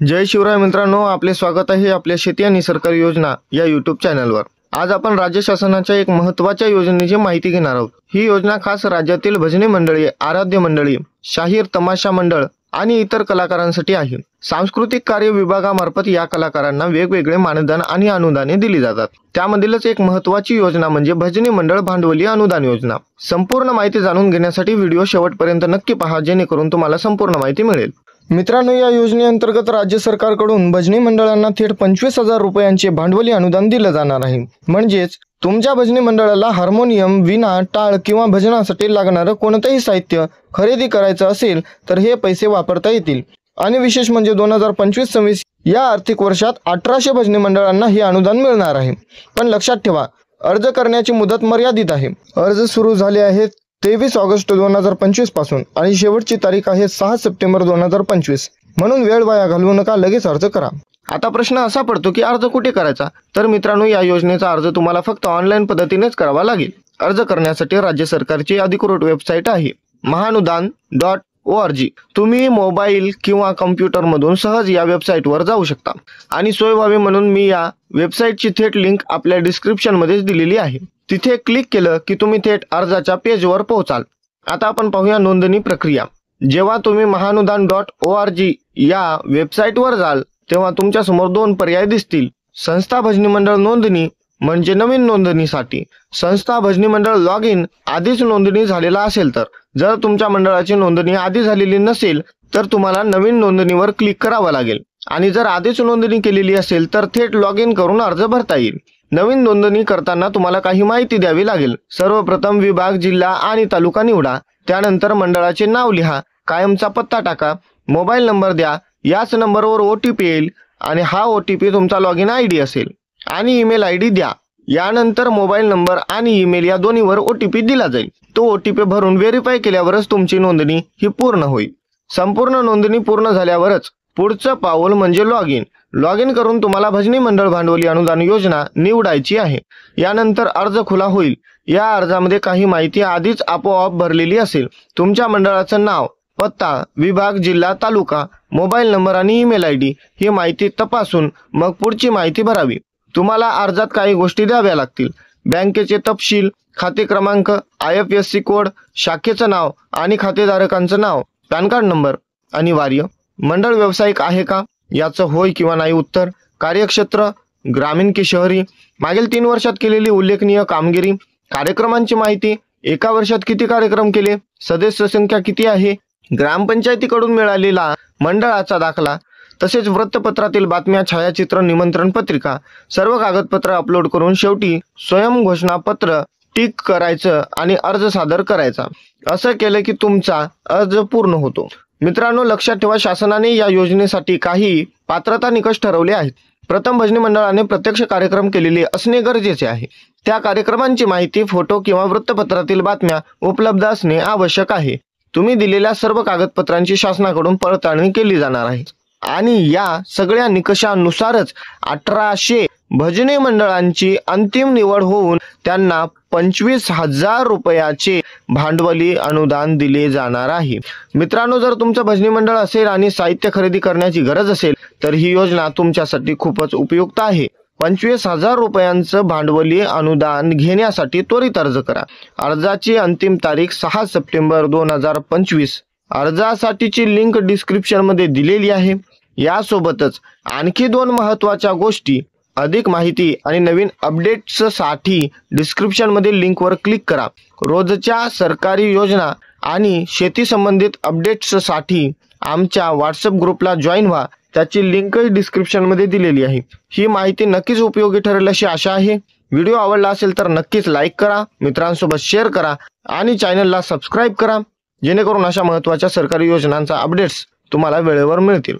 जय शिवराय मित्रांनो, आपले स्वागत आहे आपल्या शेती आणि सरकारी योजना या यूट्यूब चॅनलवर। आज आपण राज्य शासनाच्या एक महत्त्वाच्या योजनेची माहिती घेणार आहोत। ही योजना खास राज्यातील भजनी मंडळी, आराध्य मंडळी, शाहीर तमाशा मंडळ आणि इतर कलाकारांसाठी आहे। सांस्कृतिक कार्य विभागामार्फत या कलाकारांना वेगवेगळे मानधन आणि अनुदाने दिली जातात। त्यामधीलच एक महत्त्वाची योजना म्हणजे भजनी मंडळ भांडवली अनुदान योजना। संपूर्ण माहिती जाणून घेण्यासाठी व्हिडिओ शेवटपर्यंत नक्की पहा, जेणेकरून तुम्हाला संपूर्ण माहिती मिळेल। मित्रांनो, या योजनेअंतर्गत राज्य सरकारकडून भजनी मंडळांना थेट 25,000 रुपयांचे भांडवली अनुदान दिले जाणार आहे। म्हणजेच तुमच्या भजनी मंडळाला हार्मोनियम, वीणा, टाळ किंवा भजनासाठी लागणारे कोणतेही साहित्य खरेदी करायचं असेल तर हे पैसे वापरता येतील। आणि विशेष म्हणजे 2025-26 या आर्थिक वर्षात 1800 भजनी मंडळांना हे अनुदान मिळणार आहे। पण लक्षात ठेवा, अर्ज करण्याची मुदत मर्यादित आहे। अर्ज सुरू झाले आहेत 23 ऑगस्ट 2025 पासून आणि शेवटची तारीख आहे 6 सप्टेंबर 2025। म्हणून वेळ वाया घालवू नका, लगेच अर्ज करा। आता प्रश्न असा पडतो की अर्ज कुठे करायचा? तर मित्रांनो, या योजनेचा अर्ज तुम्हाला फक्त ऑनलाईन पद्धतीनेच करावा लागेल। अर्ज करण्यासाठी राज्य सरकारची अधिकृत वेबसाईट आहे mahanudan.org। तुम्ही मोबाईल किंवा कॉम्प्युटर मधून सहज या वेबसाईटवर जाऊ शकता आणि सोय व्हावी म्हणून मी या वेबसाईटची थेट लिंक आपल्या डिस्क्रिप्शन मध्ये दिलेली आहे। तिथे क्लिक केलं की तुम्ही थेट अर्जाच्या पेजवर पोहोचाल। आता आपण पाहूया नोंदणी प्रक्रिया। जेव्हा तुम्ही mahanudan.org या वेबसाईटवर जाल तेव्हा तुमच्या समोर दोन पर्याय दिसतील। संस्था भजनी मंडळ नोंदणी म्हणजे नवीन नोंदणीसाठी, संस्था भजनी मंडळ लॉग इन आधीच नोंदणी झालेला असेल तर। जर तुमच्या मंडळाची नोंदणी आधी झालेली नसेल तर तुम्हाला नवीन नोंदणीवर क्लिक करावं लागेल आणि जर आधीच नोंदणी केलेली असेल तर थेट लॉग इन करून अर्ज भरता येईल। नवीन नोंदणी करताना तुम्हाला काही माहिती द्यावी लागेल। सर्वप्रथम विभाग, जिल्हा आणि तालुका निवडा। त्यानंतर मंडळाचे नाव लिहा, कायमचा पत्ता टाका, मोबाईल नंबर द्या। याच नंबरवर OTP येईल आणि हा OTP तुमचा लॉग इन ID असेल आणि ईमेल ID द्या। यानंतर मोबाईल नंबर आणि ईमेल या दोन्हीवर OTP दिला जाईल। तो OTP भरून व्हेरीफाय केल्यावरच तुमची नोंदणी ही पूर्ण होईल। संपूर्ण नोंदणी पूर्ण झाल्यावरच पुढचं पाऊल म्हणजे लॉग इन। लॉग इन करून तुम्हाला भजनी मंडळ भांडवली अनुदान योजना निवडायची आहे। यानंतर अर्ज खुला होईल। या अर्जामध्ये काही माहिती आधीच आपोआप भरलेली असेल। तुमच्या मंडळाचं नाव, पत्ता, विभाग, जिल्हा, तालुका, मोबाईल नंबर आणि ईमेल ID ही माहिती तपासून मग पुढची माहिती भरावी। तुम्हाला अर्जात काही गोष्टी द्याव्या लागतील। बँकेचे तपशील, खाते क्रमांक, IFSC कोड, शाखेचं नाव आणि खातेधारकांचं नाव, पॅन कार्ड नंबर, अनिवार्य। मंडळ व्यावसायिक आहे का याचं होय किंवा नाही उत्तर, कार्यक्षेत्र ग्रामीण की शहरी, मागील 3 वर्षात केलेली उल्लेखनीय कामगिरी, कार्यक्रमांची माहिती, एका वर्षात किती कार्यक्रम केले, सदस्य संख्या किती आहे, ग्रामपंचायतीकडून मिळालेला मंडळाचा दाखला, तसेच वृत्तपत्रातील बातम्या, छायाचित्र, निमंत्रण पत्रिका, सर्व कागदपत्र अपलोड करून शेवटी स्वयं घोषणापत्र टिक करायचं आणि अर्ज सादर करायचा। असं केलं की तुमचा अर्ज पूर्ण होतो। मित्रांनो, लक्षात ठेवा, शासनाने या योजनेसाठी काही पात्रता निकष ठरवले आहेत। प्रथम, भजनी मंडळाने प्रत्यक्ष कार्यक्रम केलेले असणे गरजेचे आहे। त्या कार्यक्रमांची माहिती, फोटो किंवा वृत्तपत्रातील बातम्या उपलब्ध असणे आवश्यक आहे। तुम्ही दिलेल्या सर्व कागदपत्रांची शासनाकडून पडताळणी केली जाणार आहे आणि या सगळ्या निकषानुसारच 1800 भजनी मंडळांची अंतिम निवड होऊन त्यांना 25,000 रुपयाचे भांडवली अनुदान दिले जाणार आहे। मित्रांनो, जर तुमचं भजनी मंडळ असेल आणि साहित्य खरेदी करण्याची गरज असेल तर ही योजना तुमच्यासाठी खूपच उपयुक्त आहे। 25,000 रुपयांचं भांडवली अनुदान घेण्यासाठी त्वरित अर्ज करा। अर्जाची अंतिम तारीख 6 सप्टेंबर 2025। अर्जासाठीची लिंक डिस्क्रिप्शन मध्ये दिलेली आहे। यासोबतच आणखी 2 महत्त्वाच्या गोष्टी, अधिक माहिती आणि नवीन अपडेट्ससाठी डिस्क्रिप्शन मध्ये लिंकवर क्लिक करा। रोजच्या सरकारी योजना आणि शेती संबंधित अपडेट्ससाठी आमच्या WhatsApp ग्रुपला जॉईन व्हा। त्याची लिंकही डिस्क्रिप्शन मध्ये दिलेली आहे। ही माहिती नक्कीच उपयोगी ठरेल अशी आशा आहे। व्हिडिओ आवडला असेल तर नक्कीच लाईक करा, मित्रांसोबत शेअर करा आणि चॅनलला सबस्क्राईब करा, जेणेकरून अशा महत्त्वाच्या सरकारी योजनांचा अपडेट्स तुम्हाला वेळेवर मिळतील।